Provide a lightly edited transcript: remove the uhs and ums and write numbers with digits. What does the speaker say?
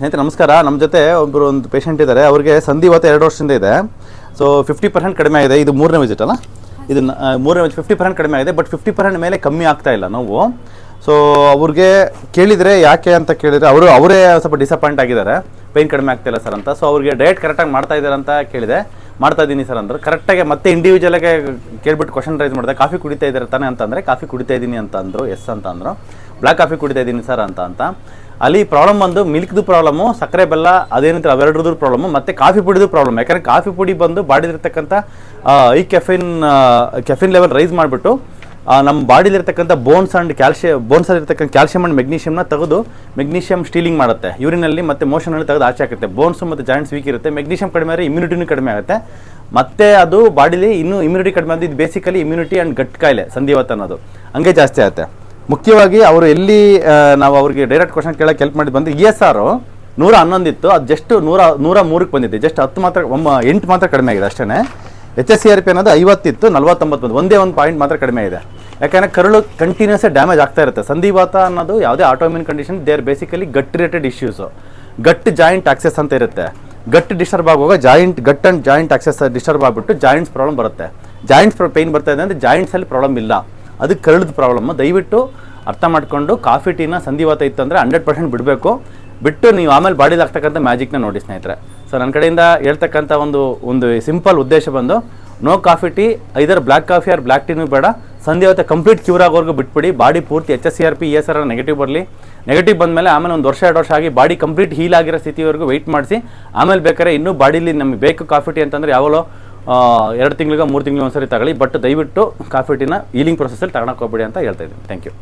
ಸ್ನೇಹಿತರೆ ನಮಸ್ಕಾರ. ನಮ್ಮ ಜೊತೆ ಒಂದು ಪೇಷಂಟ್ ಇದ್ದಾರೆ. ಅವ್ರಿಗೆ ಸಂಧಿವಾತ 2 ವರ್ಷದಿಂದ ಇದೆ. ಸೊ 50% ಕಡಿಮೆ ಆಗಿದೆ. ಇದು 3ನೇ ವಿಸಿಟ್ ಅಲ್ಲ, ಇದನ್ನು 3ನೇ ವಿಸಿಟ್ 50% ಕಡಿಮೆ ಆಗಿದೆ. ಬಟ್ 50% ಮೇಲೆ ಕಮ್ಮಿ ಆಗ್ತಾ ಇಲ್ಲ ನೋವು. ಸೊ ಅವ್ರಿಗೆ ಕೇಳಿದರೆ ಯಾಕೆ ಅಂತ ಕೇಳಿದರೆ ಅವರೇ ಸ್ವಲ್ಪ ಡಿಸಪಾಯಿಂಟ್ ಆಗಿದ್ದಾರೆ, ಪೇಯ್ನ್ ಕಡಿಮೆ ಆಗ್ತಾಯಿಲ್ಲ ಸರ್ ಅಂತ. ಸೊ ಅವ್ರಿಗೆ ಡಯಟ್ ಕರೆಕ್ಟಾಗಿ ಮಾಡ್ತಾ ಇದ್ದಾರೆ ಅಂತ ಕೇಳಿದೆ. ಮಾಡ್ತಾ ಇದ್ದೀನಿ ಸರ್ ಅಂದ್ರೆ ಕರೆಕ್ಟಾಗಿ ಮತ್ತೆ ಇಂಡಿವಿಜುವಲಾಗೆ ಕೇಳ್ಬಿಟ್ಟು ಕ್ವಶನ್ ರೈಸ್ ಮಾಡಿದೆ. ಕಾಫಿ ಕುಡಿತಾ ಇದ್ದಾರೆ ತಾನೆ ಅಂತಂದರೆ ಕಾಫಿ ಕುಡಿತಾ ಇದ್ದೀನಿ ಅಂತ ಅಂದರು. ಎಸ್ ಅಂತ ಅಂದರು. ಬ್ಲ್ಯಾಕ್ ಕಾಫಿ ಕುಡಿತಾ ಇದ್ದೀನಿ ಸರ್ ಅಂತ ಅಲ್ಲಿ ಪ್ರಾಬ್ಲಮ್ ಬಂದು ಮಿಲ್ಕ್ದು ಪ್ರಾಬ್ಲಮ್ಮು, ಸಕ್ಕರೆ ಬೆಲ್ಲ ಅದೇನಂತಾರೆ ಅವೆರಡರದ್ದು ಪ್ರಾಬ್ಲಮ್ಮು, ಮತ್ತು ಕಾಫಿ ಪುಡಿದು ಪ್ರಾಬ್ಲಮ್. ಯಾಕಂದರೆ ಕಾಫಿ ಪುಡಿ ಬಂದು ಬಾಡಿಲಿರ್ತಕ್ಕಂಥ ಈ ಕೆಫಿನ್ ಲೆವೆಲ್ ರೈಸ್ ಮಾಡಿಬಿಟ್ಟು ನಮ್ಮ ಬಾಡಿಲಿರ್ತಕ್ಕಂಥ ಬೋನ್ಸಲ್ಲಿರ್ತಕ್ಕಂಥ ಕ್ಯಾಲ್ಶಿಯಮ್ ಆ್ಯಂಡ್ ಮೆಗ್ನೀಷಿಯಮ್ನ ತೆಗೆದು ಮೆಗ್ನೀಷಿಯಮ್ ಸ್ಟೀಲಿಂಗ್ ಮಾಡುತ್ತೆ ಯೂರಿನಲ್ಲಿ ಮತ್ತು ಮೋಷನಲ್ಲಿ ತೆಗೆದು ಆಚೆ ಹಾಕುತ್ತೆ. ಬೋನ್ಸು ಮತ್ತು ಜಾಯಿಂಟ್ಸ್ ವೀಕ್ ಇರುತ್ತೆ. ಮೆಗ್ನೀಷಿಯಮ್ ಕಡಿಮೆ ಆದರೆ ಇಮ್ಯುನಿಟಿನೂ ಕಡಿಮೆ ಆಗುತ್ತೆ. ಮತ್ತು ಅದು ಬಾಡಿಲಿ ಇನ್ನೂ ಇಮ್ಯುನಿಟಿ ಕಡಿಮೆ ಆಗೋದು. ಇದು ಬೇಸಿಕಲಿ ಇಮ್ಯುನಿಟಿ ಆ್ಯಂಡ್ ಗಟ್ ಕಾಯಿಲೆ ಸಂಧಿವಾತ ಅನ್ನೋದು ಹಂಗೆ ಜಾಸ್ತಿ ಆಗುತ್ತೆ. ಮುಖ್ಯವಾಗಿ ಅವರು ಎಲ್ಲಿ ನಾವು ಅವ್ರಿಗೆ ಡೈರೆಕ್ಟ್ ಕ್ವಶನ್ ಕೇಳೋಕ್ಕೆ ಹೆಲ್ಪ್ ಮಾಡಿ ಬಂದು ESR 111 ಇತ್ತು, ಅದು ಜಸ್ಟ್ 103ಕ್ಕೆ ಬಂದಿದೆ. ಜಸ್ಟ್ 8 ಮಾತ್ರ ಕಡಿಮೆ ಆಗಿದೆ ಅಷ್ಟೇ. HSCRP ಅನ್ನೋದು 50 ಇತ್ತು, 49 ಬಂದು ಒಂದೇ ಒಂದು ಪಾಯಿಂಟ್ ಮಾತ್ರ ಕಡಿಮೆ ಇದೆ. ಯಾಕಂದರೆ ಕರಳು ಕಂಟಿನ್ಯೂಸ್ ಡ್ಯಾಮೇಜ್ ಆಗ್ತಾ ಇರುತ್ತೆ. ಸಂಧಿವಾತ ಅನ್ನೋದು ಯಾವುದೇ autoimmune condition, they are basically gut related issues. Gut joint axis ಅಂತ ಇರುತ್ತೆ. ಗಟ್ ಡಿಸ್ಟರ್ಬ್ ಆಗುವಾಗ gut and joint axis disturb ಆಗಿಬಿಟ್ಟು ಜಾಯಿಂಟ್ಸ್ ಪ್ರಾಬ್ಲಮ್ ಬರುತ್ತೆ. ಜಾಯಿಂಟ್ಸ್ ಪೇಯ್ನ್ ಬರ್ತಾ ಇದೆ ಅಂದರೆ ಜಾಯಿಂಟ್ಸಲ್ಲಿ ಪ್ರಾಬ್ಲಮ್ ಇಲ್ಲ, ಅದು ಕರಳದ ಪ್ರಾಬ್ಲಮ್ಮು. ದಯವಿಟ್ಟು ಅರ್ಥ ಮಾಡಿಕೊಂಡು ಕಾಫಿ ಟೀನ ಸಂಧಿವಾತ ಇತ್ತು ಅಂದರೆ 100% ಬಿಡಬೇಕು. ಬಿಟ್ಟು ನೀವು ಆಮೇಲೆ ಬಾಡಿಲಿ ಆಗ್ತಕ್ಕಂಥ ಮ್ಯಾಜಿಕ್ನ ನೋಡಿ ಸ್ನೇಹಿತರೆ. ಸೊ ನನ್ನ ಕಡೆಯಿಂದ ಹೇಳ್ತಕ್ಕಂಥ ಒಂದು ಸಿಂಪಲ್ ಉದ್ದೇಶ ಬಂದು no coffee tea, either black coffee or black ಟೀನೂ ಬೇಡ. ಸಂಧಿವಾತ ಕಂಪ್ಲೀಟ್ ಕ್ಯೂರ್ ಆಗೋವರೆಗೂ ಬಿಟ್ಬಿಡಿ. ಬಾಡಿ ಪೂರ್ತಿ HSCRP ESR ನೆಗೆಟಿವ್ ಬರಲಿ. ನೆಗೆಟಿವ್ ಬಂದಮೇಲೆ ಆಮೇಲೆ 1 ವರ್ಷ 2 ವರ್ಷ ಆಗಿ ಬಾಡಿ ಕಂಪ್ಲೀಟ್ ಹೀಲ್ ಆಗಿರೋ ಸ್ಥಿತಿವರೆಗೂ ವೆಯ್ಟ್ ಮಾಡಿಸಿ ಆಮೇಲೆ ಬೇಕಾದ್ರೆ ಇನ್ನೂ ಬಾಡಿಲಿ ನಮಗೆ ಬೇಕು ಕಾಫಿ ಟೀ ಅಂತಂದರೆ ಯಾವಾಗಲೋ 2 ತಿಂಗಳಿಗೆ 3 ತಿಂಗಳಿಗೆ ಒಂದ್ಸರಿ ತಗೊಳ್ಳಿ. ಬಟ್ ದಯವಿಟ್ಟು ಕಾಫಿ ಟೀನ ಹೀಲಿಂಗ್ ಪ್ರೊಸೆಸಲ್ಲಿ ತಗೊಳಕ್ಕೆ ಹೋಗ್ಬೇಡಿ ಅಂತ ಹೇಳ್ತಾ ಇದ್ದೀನಿ. Thank you.